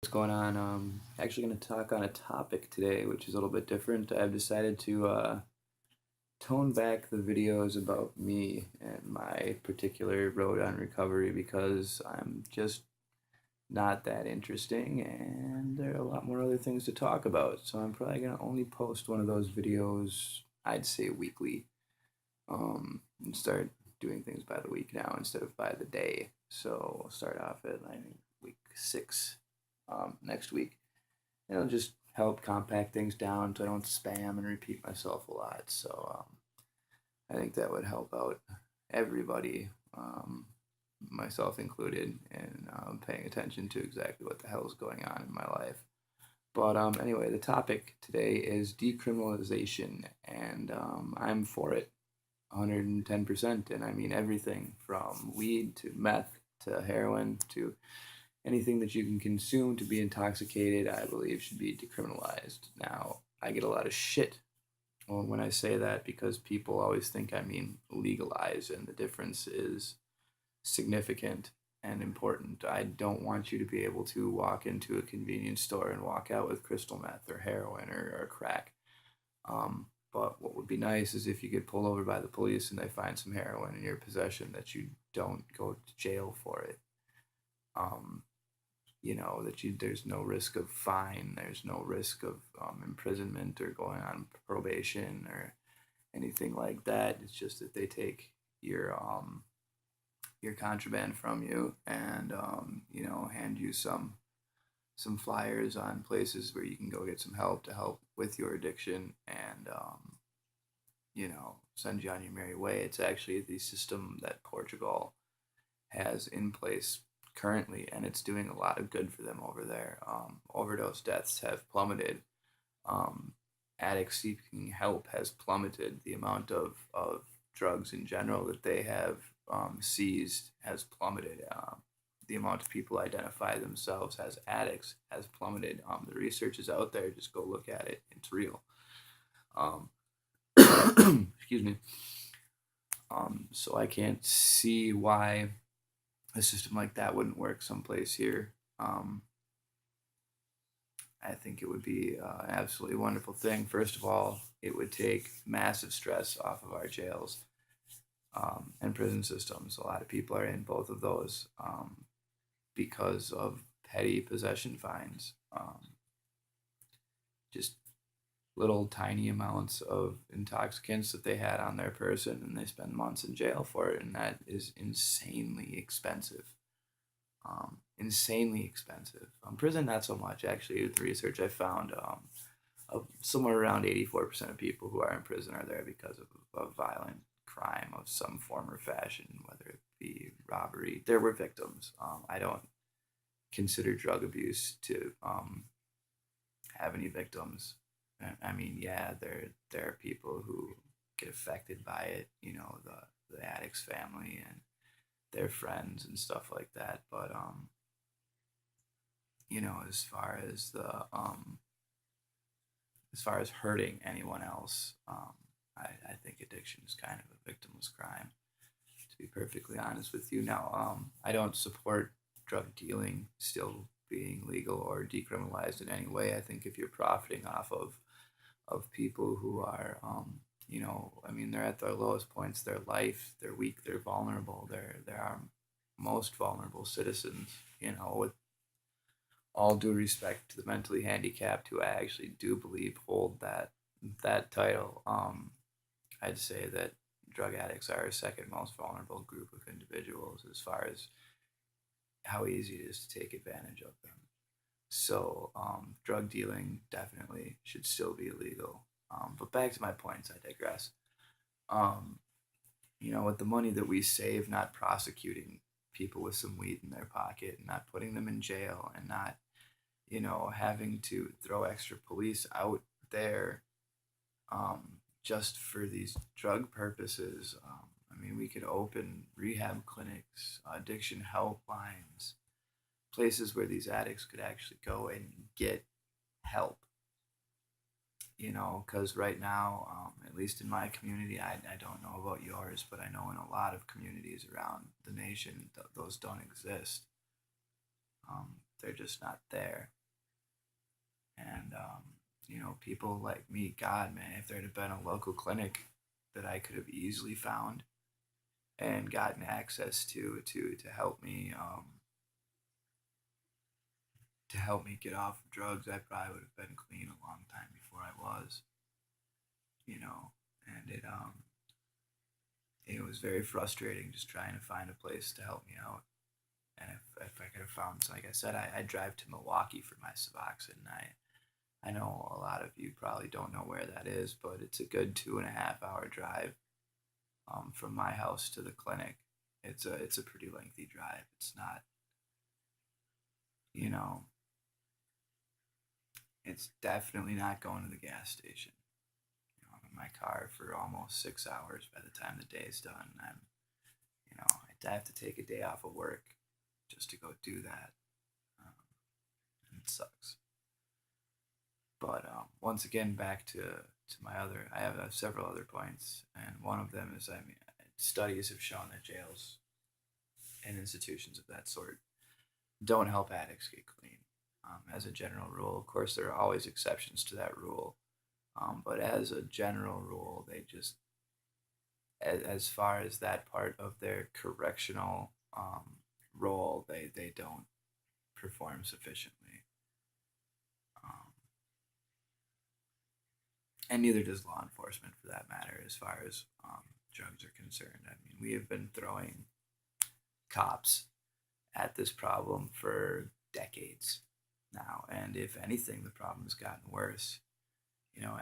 What's going on? Actually going to talk on a topic today, which is a little bit different. I've decided to tone back the videos about me and my particular road on recovery because I'm just not that interesting and there are a lot more other things to talk about. So I'm probably going to only post one of those videos, I'd say weekly, and start doing things by the week now instead of by the day. So we'll start off at, I think, week 6 next week. It'll just help compact things down so I don't spam and repeat myself a lot. So I think that would help out everybody, myself included, in paying attention to exactly what the hell is going on in my life. But anyway, the topic today is decriminalization, and I'm for it 110%. And I mean everything from weed to meth to heroin to anything that you can consume to be intoxicated, I believe, should be decriminalized. Now, I get a lot of shit when I say that because people always think I mean legalize, and the difference is significant and important. I don't want you to be able to walk into a convenience store and walk out with crystal meth or heroin or crack. But what would be nice is if you get pulled over by the police and they find some heroin in your possession, that you don't go to jail for it. Um, there's no risk of fine, there's no risk of imprisonment or going on probation or anything like that. It's just that they take your contraband from you and hand you some flyers on places where you can go get some help to help with your addiction and send you on your merry way. It's actually the system that Portugal has in place currently, and it's doing a lot of good for them over there. Overdose deaths have plummeted. Addicts seeking help has plummeted. The amount of drugs in general that they have seized has plummeted. The amount of people identify themselves as addicts has plummeted. The research is out there. Just go look at it. It's real. Um, excuse me. So I can't see why a system like that wouldn't work someplace here. I think it would be an absolutely wonderful thing. First of all, it would take massive stress off of our jails and prison systems. A lot of people are in both of those because of petty possession fines. Just little tiny amounts of intoxicants that they had on their person, and they spend months in jail for it, and that is insanely expensive. Insanely expensive. Prison, not so much. Actually, with the research I found, somewhere around 84% of people who are in prison are there because of violent crime of some form or fashion, whether it be robbery. There were victims. I don't consider drug abuse to have any victims. I mean, yeah, there are people who get affected by it. The addict's family and their friends and stuff like that. But as far as the as far as hurting anyone else, I think addiction is kind of a victimless crime. To be perfectly honest with you, now I don't support drug dealing still being legal or decriminalized in any way. I think if you're profiting off of people who are I mean, they're at their lowest points of their life, they're weak, they're vulnerable, they're our most vulnerable citizens, with all due respect to the mentally handicapped, who I actually do believe hold that title. I'd say that drug addicts are a second most vulnerable group of individuals as far as how easy it is to take advantage of them. So drug dealing definitely should still be illegal. But back to my points, I digress. Um, with the money that we save, not prosecuting people with some weed in their pocket, and not putting them in jail, and not having to throw extra police out there just for these drug purposes. I mean, we could open rehab clinics, addiction helplines, places where these addicts could actually go and get help. Because right now, at least in my community, I don't know about yours, but I know in a lot of communities around the nation, those don't exist. they're just not there. And people like me, God, man, if there'd have been a local clinic that I could have easily found and gotten access to help me get off of drugs, I probably would have been clean a long time before I was. And it was very frustrating just trying to find a place to help me out. And if I could have found, so like I said, I drive to Milwaukee for my Suboxone. I know a lot of you probably don't know where that is, but it's a good 2.5 hour drive from my house to the clinic. It's a pretty lengthy drive. It's not, you know, it's definitely not going to the gas station. I'm in my car for almost 6 hours by the time the day's done. I have to take a day off of work just to go do that. It sucks. But once again, back to my other, I have several other points, and one of them is, studies have shown that jails and institutions of that sort don't help addicts get clean. As a general rule, of course, there are always exceptions to that rule, but as a general rule, they just, as far as that part of their correctional role, they don't perform sufficiently. And neither does law enforcement, for that matter, as far as drugs are concerned. I mean, we have been throwing cops at this problem for decades now, and if anything, the problem has gotten worse.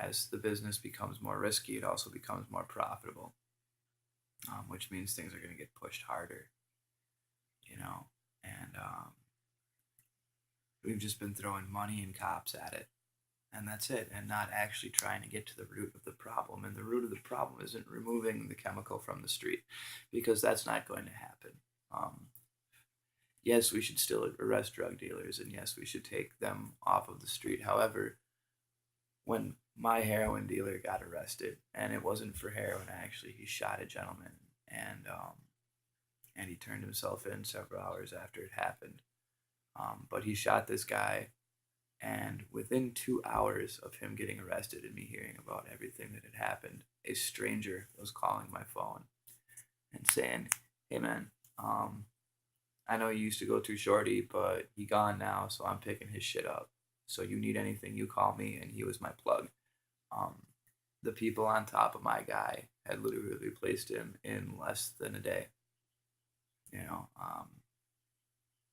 As the business becomes more risky, it also becomes more profitable, which means things are going to get pushed harder. And we've just been throwing money and cops at it, and that's it, and not actually trying to get to the root of the problem. And the root of the problem isn't removing the chemical from the street, because that's not going to happen. Yes, we should still arrest drug dealers, and yes, we should take them off of the street. However, when my heroin dealer got arrested, and it wasn't for heroin, actually, he shot a gentleman, and he turned himself in several hours after it happened. But he shot this guy, and within 2 hours of him getting arrested and me hearing about everything that had happened, a stranger was calling my phone and saying, "Hey man, I know you used to go to Shorty, but he gone now, so I'm picking his shit up. So you need anything, you call me." And he was my plug. The people on top of my guy had literally replaced him in less than a day.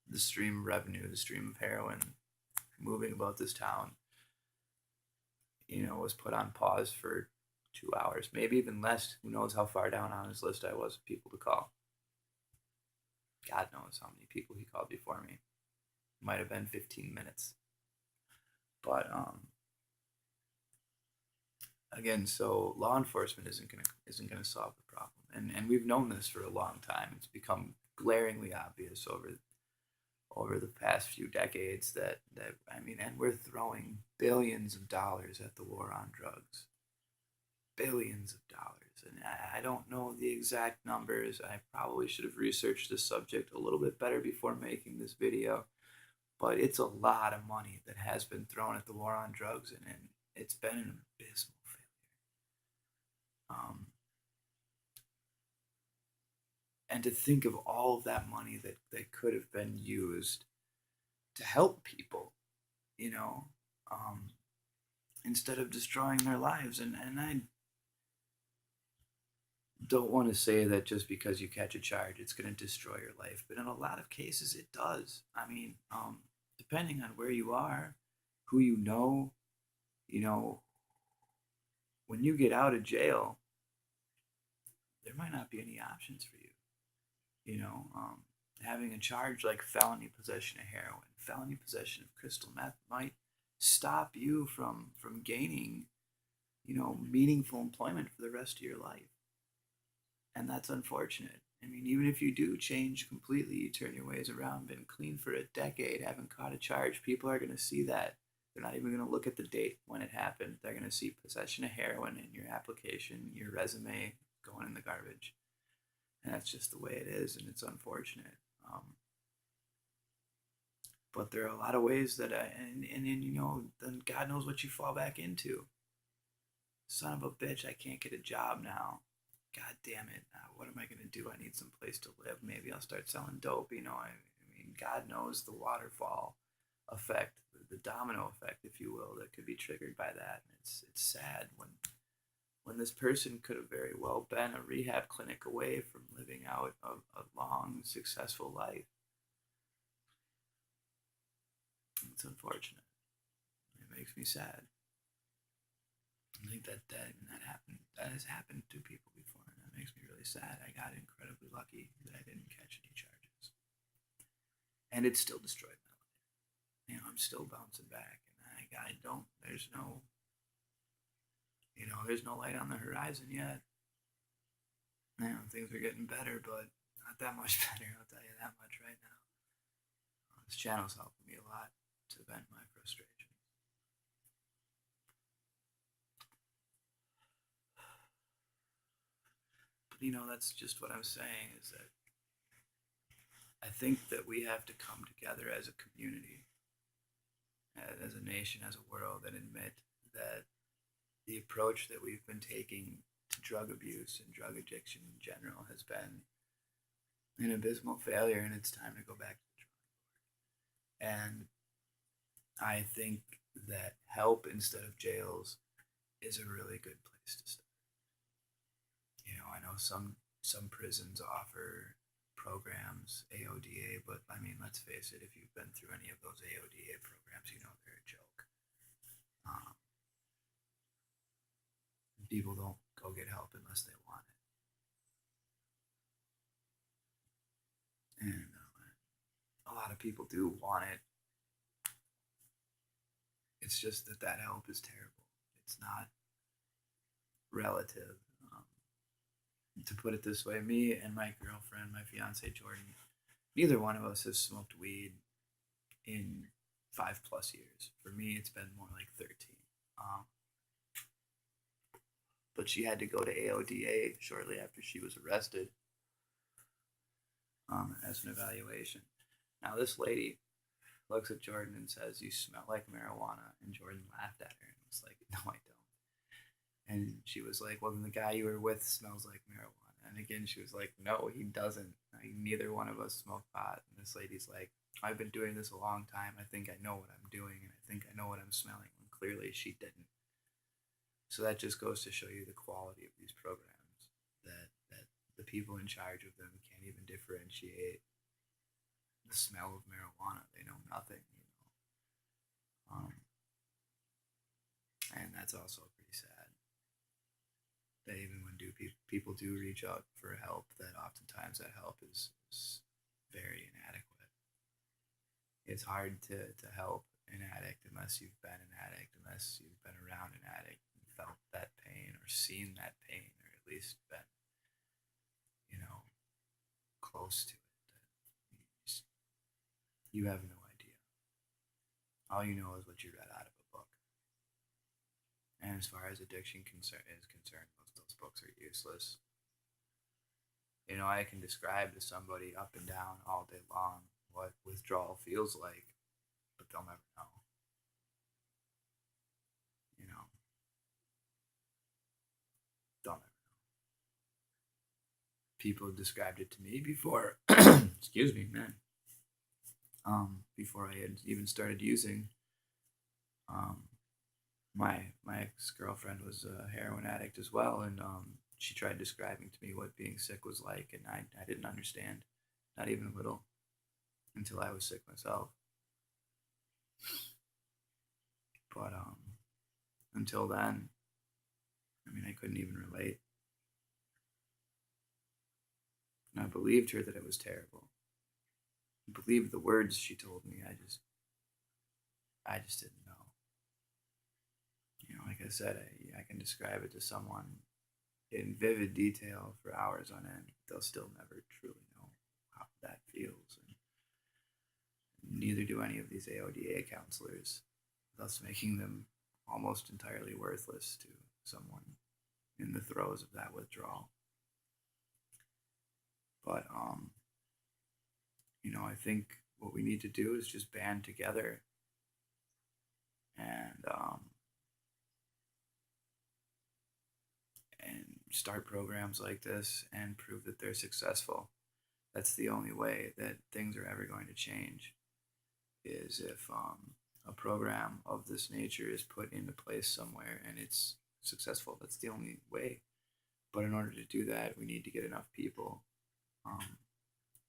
The stream of revenue, the stream of heroin moving about this town, was put on pause for 2 hours, maybe even less. Who knows how far down on his list I was of people to call. God knows how many people he called before me. Might have been 15 minutes. But again, so law enforcement isn't gonna solve the problem, and we've known this for a long time. It's become glaringly obvious over the past few decades that and we're throwing billions of dollars at the war on drugs. Billions of dollars. And I don't know the exact numbers. I probably should have researched this subject a little bit better before making this video. But it's a lot of money that has been thrown at the war on drugs, and it's been an abysmal failure. And to think of all of that money that could have been used to help people, instead of destroying their lives. And I don't want to say that just because you catch a charge, it's going to destroy your life. But in a lot of cases, it does. I mean, depending on where you are, who when you get out of jail, there might not be any options for you. Having a charge like felony possession of heroin, felony possession of crystal meth might stop you from gaining, meaningful employment for the rest of your life. And that's unfortunate. I mean, even if you do change completely, you turn your ways around, been clean for a decade, haven't caught a charge, people are going to see that. They're not even going to look at the date when it happened. They're going to see possession of heroin in your application, your resume going in the garbage. And that's just the way it is, and it's unfortunate. But there are a lot of ways that then God knows what you fall back into. Son of a bitch, I can't get a job now. God damn it. What am I going to do? I need some place to live. Maybe I'll start selling dope. I mean, God knows the waterfall effect, the domino effect, if you will, that could be triggered by that. And it's sad when this person could have very well been a rehab clinic away from living out a long, successful life. It's unfortunate. It makes me sad. I think that happened. That has happened to people before, and that makes me really sad. I got incredibly lucky that I didn't catch any charges, and it still destroyed my life. I'm still bouncing back, and I don't. There's no, there's no light on the horizon yet. Things are getting better, but not that much better. I'll tell you that much right now. This channel's helping me a lot to vent my frustration. But that's just what I'm saying, is that I think that we have to come together as a community, as a nation, as a world, and admit that the approach that we've been taking to drug abuse and drug addiction in general has been an abysmal failure, and it's time to go back to the drawing board. And I think that help instead of jails is a really good place to start. I know some prisons offer programs, AODA, but I mean, let's face it, if you've been through any of those AODA programs, they're a joke. People don't go get help unless they want it. And a lot of people do want it. It's just that help is terrible. It's not relative. To put it this way, me and my girlfriend, my fiance Jordan, neither one of us has smoked weed in 5+ years. For me, it's been more like 13. But she had to go to AODA shortly after she was arrested as an evaluation. Now, this lady looks at Jordan and says, "You smell like marijuana." And Jordan laughed at her and was like, "No, I don't." And she was like, "Well, then the guy you were with smells like marijuana." And again, she was like, "No, he doesn't. Neither one of us smoke pot." And this lady's like, "I've been doing this a long time. I think I know what I'm doing, and I think I know what I'm smelling." When clearly she didn't. So that just goes to show you the quality of these programs, that the people in charge of them can't even differentiate the smell of marijuana. They know nothing, and that's also pretty sad. That even when people do reach out for help, that oftentimes that help is very inadequate. It's hard to help an addict unless you've been an addict, unless you've been around an addict and felt that pain or seen that pain, or at least been, close to it. You have no idea. All you know is what you read out of a book. And as far as addiction is concerned, most of those books are useless. I can describe to somebody up and down all day long what withdrawal feels like, but they'll never know. They'll never know. People have described it to me before. Excuse me, man. Before I had even started using. My ex-girlfriend was a heroin addict as well, and she tried describing to me what being sick was like, and I didn't understand, not even a little, until I was sick myself. But until then, I couldn't even relate. And I believed her that it was terrible. I believed the words she told me. I just didn't know. Like I said, I can describe it to someone in vivid detail for hours on end. They'll still never truly know how that feels. And neither do any of these AODA counselors, thus making them almost entirely worthless to someone in the throes of that withdrawal. But I think what we need to do is just band together and start programs like this and prove that they're successful. That's the only way that things are ever going to change, is if a program of this nature is put into place somewhere and it's successful. That's the only way. But in order to do that, we need to get enough people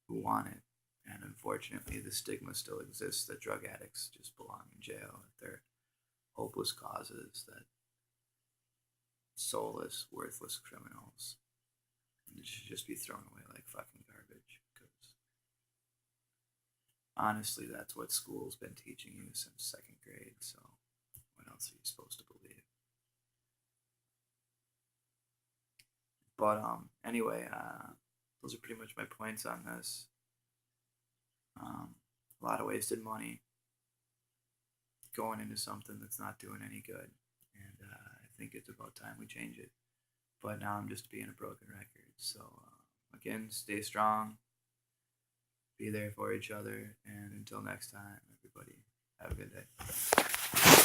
who want it. And unfortunately, the stigma still exists that drug addicts just belong in jail, that they're hopeless causes, that soulless, worthless criminals, and it should just be thrown away like fucking garbage. Because honestly, that's what school's been teaching you since second grade. So what else are you supposed to believe? But anyway, those are pretty much my points on this. A lot of wasted money going into something that's not doing any good, and I think it's about time we change it. But now I'm just being a broken record. So again, stay strong, be there for each other, and until next time, everybody, have a good day.